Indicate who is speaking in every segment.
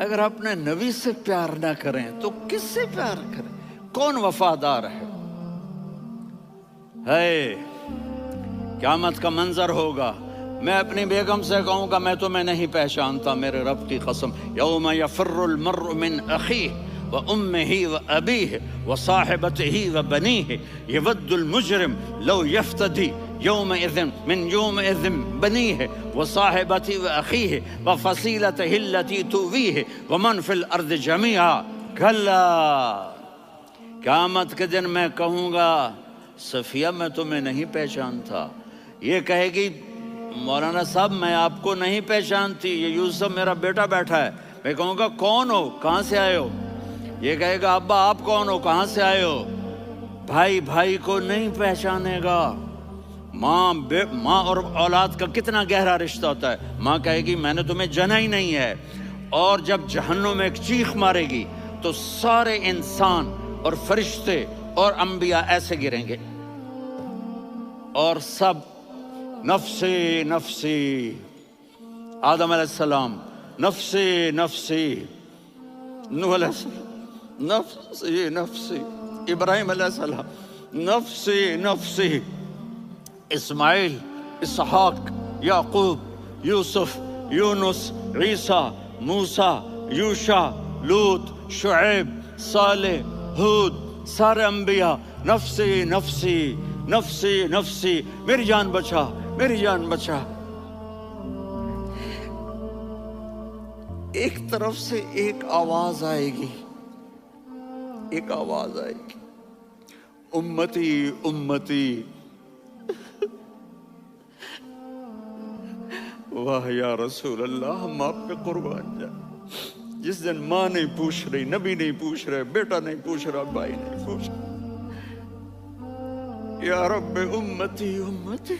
Speaker 1: اگر اپنے نبی سے پیار نہ کریں تو کس سے پیار کریں؟ کون وفادار ہے؟ قیامت کا منظر ہوگا، میں اپنی بیگم سے کہوں گا میں تمہیں نہیں پہچانتا، میرے رب کی قسم، یوم یفر المرء من اخیہ وامہ وابیہ وصاحبتہ وبنیہ یود المجرم لو یفتدی یومئذ من یومئذ بنیہ وصاحبتہ واخیہ وفصیلتہ التی تؤویہ ومن فی الارض جمیعا کلا، قیامت کے دن میں کہوں گا صفیہ میں تمہیں نہیں پہچانتا، یہ کہے گی مولانا صاحب میں آپ کو نہیں پہچانتی، یہ یوسف میرا بیٹا بیٹھا ہے، میں کہوں گا کون ہو، کہاں سے آئے ہو؟ یہ کہے گا ابا آپ کون ہو، کہاں سے آئے ہو؟ بھائی بھائی کو نہیں پہچانے گا۔ ماں اور اولاد کا کتنا گہرا رشتہ ہوتا ہے، ماں کہے گی میں نے تمہیں جنا ہی نہیں ہے، اور جب جہنم میں ایک چیخ مارے گی تو سارے انسان اور فرشتے اور انبیاء ایسے گریں گے اور سب نفسی نفسی، آدم علیہ السلام نفسی نفسی، نوح علیہ السلام نفسی نفسی، ابراہیم علیہ السلام نفسی نفسی، اسماعیل، اسحاق، یعقوب، یوسف، یونس، عیسیٰ، موسیٰ، یوشع، لوط، شعیب، صالح، ہود، سارے انبیاء نفسی نفسی نفسی نفسی، میری جان بچا میری جان بچا۔ ایک طرف سے ایک آواز آئے گی، ایک آواز آئے گی، امتی امتی، واہ یا رسول اللہ ہم آپ پہ قربان جائیں۔ جس دن ماں نہیں پوچھ رہی، نبی نہیں پوچھ رہے، بیٹا نہیں پوچھ رہا، بھائی نہیں پوچھ رہا، یا رب امتی امتی،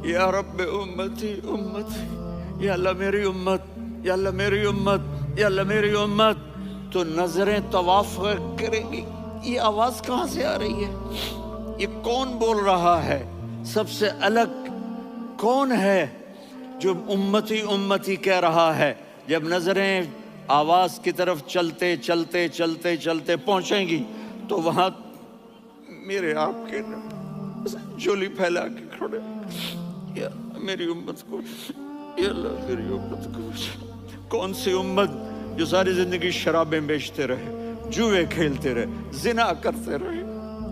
Speaker 1: یا رب امتی امتی، یا اللہ میری امت، یا اللہ میری امت، یا اللہ میری امت، تو نظریں طواف کرے گی، یہ آواز کہاں سے آ رہی ہے؟ یہ کون بول رہا ہے؟ سب سے الگ کون ہے جو امتی امتی کہہ رہا ہے؟ جب نظریں آواز کی طرف چلتے چلتے چلتے چلتے پہنچیں گی تو وہاں میرے آپ کے جولی پھیلا کے کھڑے، یا میری امت کو، یا اللہ میری امت کو۔ کون سی امت جو ساری زندگی شرابیں بیچتے رہے، جوئے کھیلتے رہے، زنا کرتے رہے،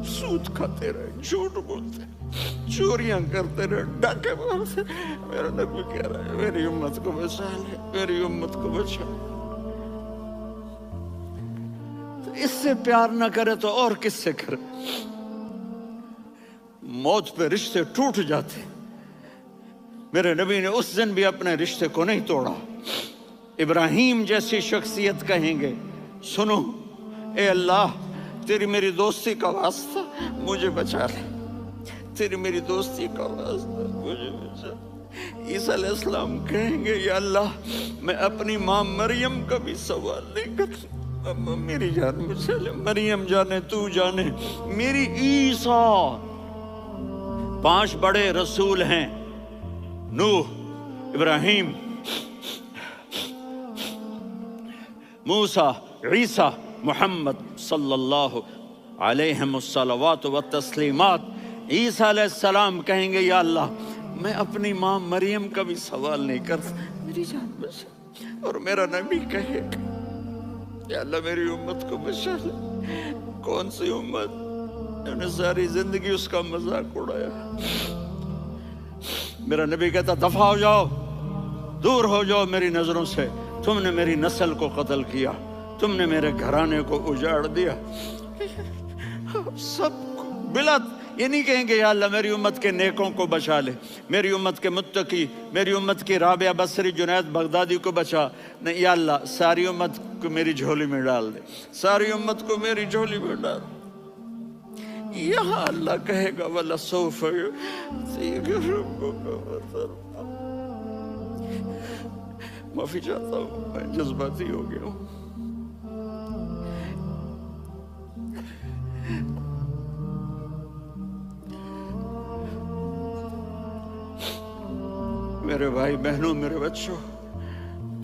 Speaker 1: سود کھاتے رہے، جھوٹ بولتے، چوریاں کرتے رہے، ڈاکے مارتے، میرا نبی کہہ رہا ہے میری امت کو بچا لے، میری امت کو بچا۔ اس سے پیار نہ کرے تو اور کس سے کرے؟ موت پہ رشتے ٹوٹ جاتے، میرے نبی نے اس دن بھی اپنے رشتے کو نہیں توڑا۔ ابراہیم جیسی شخصیت کہیں گے سنو اے اللہ تیری میری دوستی کا واسطہ مجھے بچا لے، تیری میری دوستی کا واسطہ مجھے بچا۔ عیسیٰ علیہ السلام کہیں گے یا اللہ میں اپنی ماں مریم کا بھی سوال نہیں کرتا، میری جان بچا لے، مریم جانے تو جانے میری عیسیٰ۔ 5 بڑے رسول ہیں، نوح، ابراہیم، موسیٰ، عیسیٰ، محمد صلی اللہ علیہ الصلوات والتسلیمات۔ عیسیٰ علیہ السلام کہیں گے یا اللہ میں اپنی ماں مریم کا بھی سوال نہیں کرتا، میری جان بچا۔ اور میرا نبی کہے یا اللہ میری امت کو بچا لے۔ کون سی امت؟ انہوں نے ساری زندگی اس کا مذاق اڑایا۔ میرا نبی کہتا دفع ہو جاؤ، دور ہو جاؤ میری نظروں سے، تم نے میری نسل کو قتل کیا، تم نے میرے گھرانے کو اجاڑ دیا۔ سب کو بلت یہ نہیں کہیں گے یا اللہ میری امت کے نیکوں کو بچا لے، میری امت کے متقی، میری امت کی رابعہ بصری، جنید بغدادی کو بچا، نہیں یا اللہ ساری امت کو میری جھولی میں ڈال دے، ساری امت کو میری جھولی میں ڈال دے۔ یہاں اللہ کہے گا وَلَسَوْفَ يُعْطِيكَ رَبُّكَ فَتَرْضَىٰ۔ معافی چاہتا ہوں میں جذباتی ہو گیا ہوں۔ میرے بھائی بہنوں، میرے بچوں،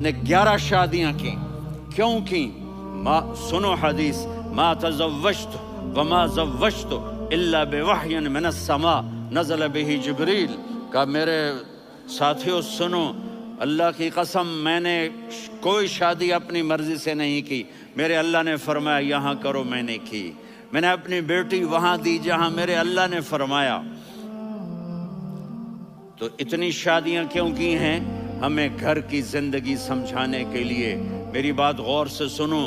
Speaker 1: نے 11 شادیاں کی. کیوں کی؟ سنو حدیث، ما تزوجت وما زوجت الا بوحی من السماء نزل به جبریل. کہا میرے ساتھیوں سنو، اللہ کی قسم میں نے کوئی شادی اپنی مرضی سے نہیں کی، میرے اللہ نے فرمایا یہاں کرو، میں نے کی. میں نے اپنی بیٹی وہاں دی جہاں میرے اللہ نے فرمایا. تو اتنی شادیاں کیوں کی ہیں؟ ہمیں گھر کی زندگی سمجھانے کے لیے. میری بات غور سے سنو،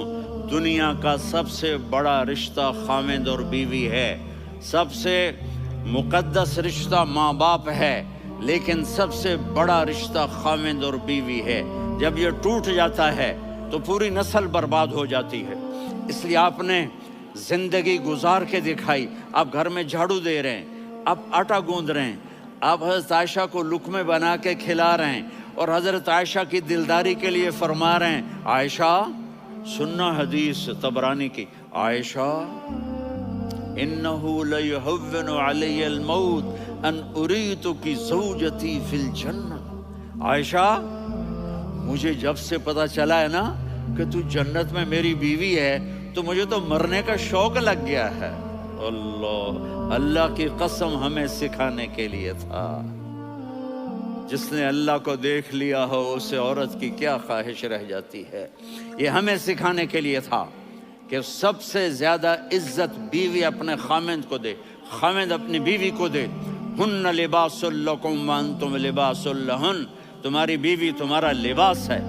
Speaker 1: دنیا کا سب سے بڑا رشتہ خاوند اور بیوی ہے، سب سے مقدس رشتہ ماں باپ ہے، لیکن سب سے بڑا رشتہ خاوند اور بیوی ہے. جب یہ ٹوٹ جاتا ہے تو پوری نسل برباد ہو جاتی ہے. اس لیے آپ نے زندگی گزار کے دکھائی. آپ گھر میں جھاڑو دے رہے ہیں، آپ آٹا گوندھ رہے ہیں، آپ حضرت عائشہ کو لقمے بنا کے کھلا رہے ہیں، اور حضرت عائشہ کی دلداری کے لیے فرما رہے ہیں عائشہ سننا حدیث طبرانی کی، عائشہ انہو لیہون علی الموت ان اریتک زوجتی فی الجنہ. عائشہ مجھے جب سے پتا چلا ہے نا کہ تو جنت میں میری بیوی ہے تو مجھے تو مرنے کا شوق لگ گیا ہے. اللہ کی قسم ہمیں سکھانے کے لیے تھا. جس نے اللہ کو دیکھ لیا ہو اسے عورت کی کیا خواہش رہ جاتی ہے. یہ ہمیں سکھانے کے لیے تھا کہ سب سے زیادہ عزت بیوی اپنے خاوند کو دے، خاوند اپنی بیوی کو دے. ہن لباس لکم وانتم لباس لہن، تمہاری بیوی تمہارا لباس ہے.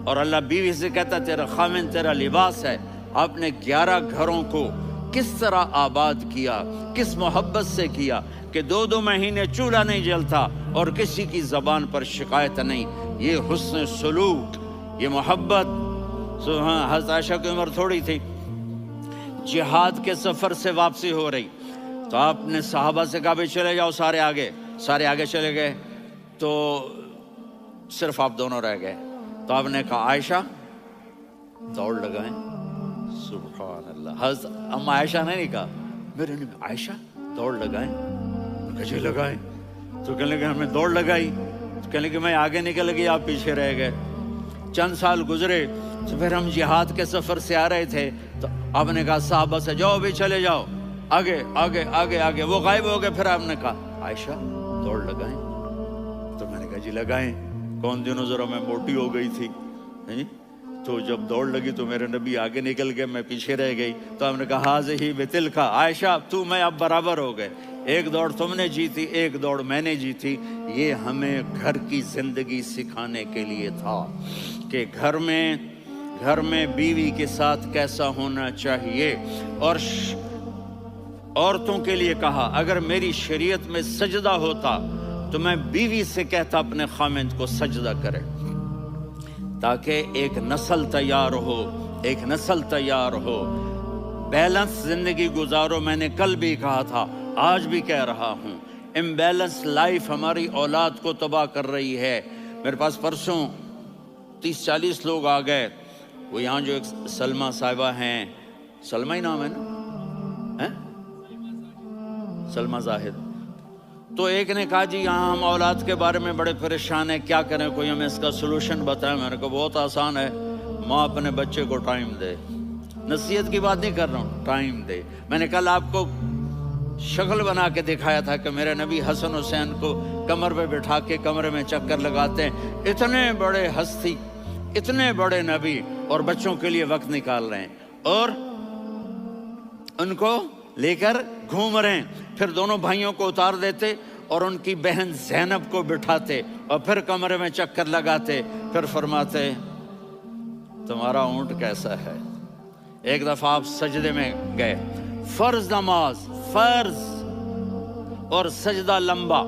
Speaker 1: اور اللہ بیوی سے کہتا تیرا خاوند تیرا لباس ہے. آپ نے 11 گھروں کو کس طرح آباد کیا، کس محبت سے کیا کہ 2 مہینے چولہا نہیں جلتا اور کسی کی زبان پر شکایت نہیں. یہ حسن سلوک، یہ محبت. حضرت عائشہ کی عمر تھوڑی تھی، جہاد کے سفر سے واپسی ہو رہی، تو آپ نے صحابہ سے کہا بھی چلے جاؤ سارے آگے چلے گئے، تو صرف آپ دونوں رہ گئے. تو آپ نے کہا عائشہ دوڑ لگائیں. سبحان اللہ. حضرت اما عائشہ نے نہیں کہا، میرے نے عائشہ دوڑ لگائیں. کہا لگائیں. تو کہنے لگے ہمیں دوڑ لگائی. تو کہنے لگے میں آگے نکل گئی، آپ پیچھے رہ گئے. چند سال گزرے تو پھر ہم جہاد کے سفر سے آ رہے تھے، تو آپ نے کہا صحابہ سے جاؤ بھی چلے جاؤ آگے آگے آگے آگے. وہ غائب ہو گئے. پھر آپ نے کہا عائشہ دوڑ لگائیں. تو میں نے کہا جی لگائیں. کون دنوں ذرا میں موٹی ہو گئی تھی، تو جب دوڑ لگی تو میرے نبی آگے نکل گئے، میں پیچھے رہ گئی. تو ہم نے کہا ہاذہ بتلک، عائشہ تو میں اب برابر ہو گئے، ایک دوڑ تم نے جیتی ایک دوڑ میں نے جیتی. یہ ہمیں گھر کی زندگی سکھانے کے لیے تھا کہ گھر میں بیوی کے ساتھ کیسا ہونا چاہیے. اور عورتوں کے لیے کہا اگر میری شریعت میں سجدہ ہوتا تو میں بیوی سے کہتا اپنے خاوند کو سجدہ کرے، تاکہ ایک نسل تیار ہو. بیلنس زندگی گزارو. میں نے کل بھی کہا تھا، آج بھی کہہ رہا ہوں، امبیلنس لائف ہماری اولاد کو تباہ کر رہی ہے. میرے پاس پرسوں 30-40 لوگ آ گئے. وہ یہاں جو ایک سلمہ صاحبہ ہیں، سلمہ ہی نام ہے نا، سلمہ زاہد. تو ایک نے کہا جی یہاں ہم اولاد کے بارے میں بڑے پریشان ہیں، کیا کریں، کوئی ہمیں اس کا سلوشن بتائیں. میں نے کہا بہت آسان ہے، ماں اپنے بچے کو ٹائم دے. نصیحت کی بات نہیں کر رہا ہوں، ٹائم دے. میں نے کل آپ کو شکل بنا کے دکھایا تھا کہ میرے نبی حسن حسین کو کمر پہ بٹھا کے کمرے میں چکر لگاتے ہیں. اتنے بڑے ہستی، اتنے بڑے نبی، اور بچوں کے لیے وقت نکال رہے ہیں اور ان کو لے کر گھوم رہے ہیں. پھر دونوں بھائیوں کو اتار دیتے اور ان کی بہن زینب کو بٹھاتے اور پھر کمرے میں چکر لگاتے. پھر فرماتے تمہارا اونٹ کیسا ہے. ایک دفعہ آپ سجدے میں گئے، فرض نماز، فرض، اور سجدہ لمبا،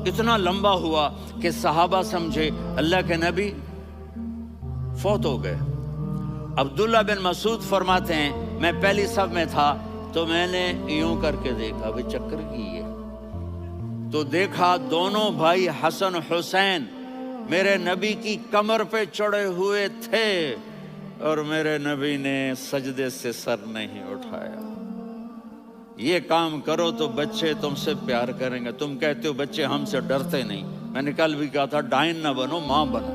Speaker 1: اتنا لمبا ہوا کہ صحابہ سمجھے اللہ کے نبی فوت ہو گئے. عبداللہ بن مسعود فرماتے ہیں میں پہلی صف میں تھا تو میں نے یوں کر کے دیکھا، بھئی چکر کی ہے، تو دیکھا دونوں بھائی حسن حسین میرے نبی کی کمر پہ چڑھے ہوئے تھے اور میرے نبی نے سجدے سے سر نہیں اٹھایا. یہ کام کرو تو بچے تم سے پیار کریں گے. تم کہتے ہو بچے ہم سے ڈرتے نہیں. میں نے کل بھی کہا تھا ڈائن نہ بنو، ماں بنو.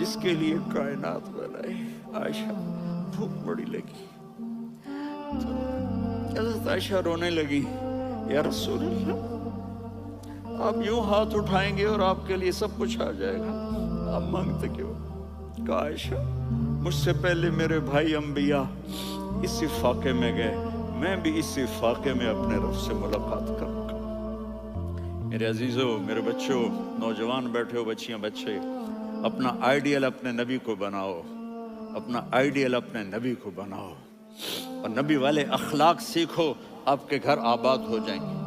Speaker 1: جس کے لیے کائنات بنائی. عائشہ بھوک بڑی لگی تو حضرت عائشہ رونے لگی. یا رسول اللہ، آپ یوں ہاتھ اٹھائیں گے اور آپ کے لیے سب کچھ آ جائے گا، آپ مانگتے کیوں؟ کہا عائشہ مجھ سے پہلے میرے بھائی انبیاء اسی فاقے میں گئے، میں بھی اسی فاقے میں اپنے رب سے ملاقات کروں گا. میرے عزیزوں، میرے بچوں، نوجوان بیٹھے ہو، بچیاں بچے، اپنا آئیڈیل اپنے نبی کو بناؤ، اپنا آئیڈیل اپنے نبی کو بناؤ اور نبی والے اخلاق سیکھو، آپ کے گھر آباد ہو جائیں گے.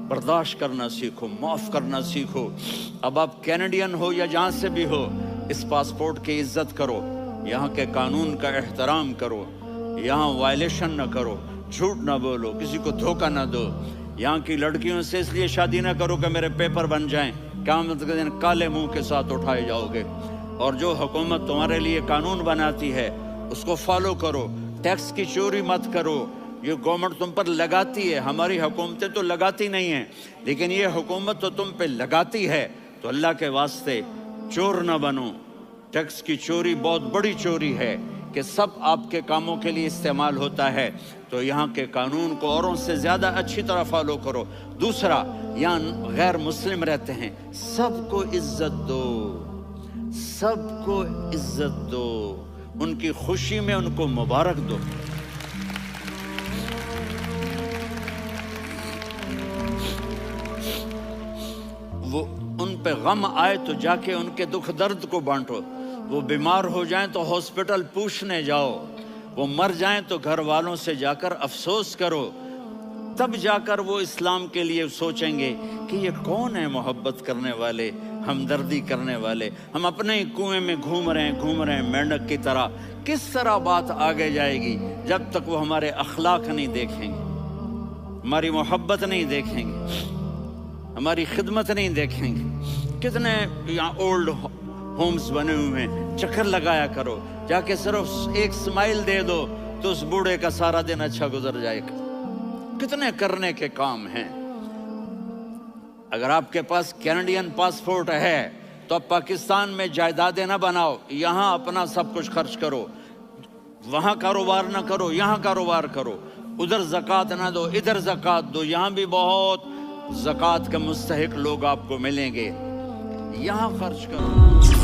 Speaker 1: برداشت کرنا سیکھو، معاف کرنا سیکھو. اب آپ کینیڈین ہو یا جہاں سے بھی ہو، اس پاسپورٹ کی عزت کرو، یہاں کے قانون کا احترام کرو، یہاں وائلیشن نہ کرو، جھوٹ نہ بولو، کسی کو دھوکہ نہ دو. یہاں کی لڑکیوں سے اس لیے شادی نہ کرو کہ میرے پیپر بن جائیں، قیامت کے دن کالے منہ کے ساتھ اٹھائے جاؤ گے. اور جو حکومت تمہارے لیے قانون بناتی ہے اس کو فالو کرو. ٹیکس کی چوری مت کرو، یہ گورنمنٹ تم پر لگاتی ہے. ہماری حکومتیں تو لگاتی نہیں ہیں، لیکن یہ حکومت تو تم پہ لگاتی ہے. تو اللہ کے واسطے چور نہ بنو. ٹیکس کی چوری بہت بڑی چوری ہے کہ سب آپ کے کاموں کے لیے استعمال ہوتا ہے. تو یہاں کے قانون کو اوروں سے زیادہ اچھی طرح فالو کرو. دوسرا، یہاں غیر مسلم رہتے ہیں، سب کو عزت دو، سب کو عزت دو، ان کی خوشی میں ان کو مبارک دو. وہ ان پہ غم آئے تو جا کے ان کے دکھ درد کو بانٹو. وہ بیمار ہو جائیں تو ہاسپٹل پوچھنے جاؤ، وہ مر جائیں تو گھر والوں سے جا کر افسوس کرو. تب جا کر وہ اسلام کے لیے سوچیں گے کہ یہ کون ہے محبت کرنے والے، ہمدردی کرنے والے. ہم اپنے ہی کنویں میں گھوم رہے ہیں مینڈک کی طرح. کس طرح بات آگے جائے گی جب تک وہ ہمارے اخلاق نہیں دیکھیں گے، ہماری محبت نہیں دیکھیں گے، ہماری خدمت نہیں دیکھیں گے. کتنے یہاں اولڈ ہومز بنے ہوئے ہیں، چکر لگایا کرو، جا کے صرف ایک سمائل دے دو تو اس بوڑھے کا سارا دن اچھا گزر جائے گا. کتنے کرنے کے کام ہیں. اگر آپ کے پاس کینیڈین پاسپورٹ ہے تو اب پاکستان میں جائیدادیں نہ بناؤ، یہاں اپنا سب کچھ خرچ کرو. وہاں کاروبار نہ کرو، یہاں کاروبار کرو. ادھر زکوٰۃ نہ دو، ادھر زکوٰۃ دو. یہاں بھی بہت زکوٰۃ کے مستحق لوگ آپ کو ملیں گے، یہاں خرچ کرو.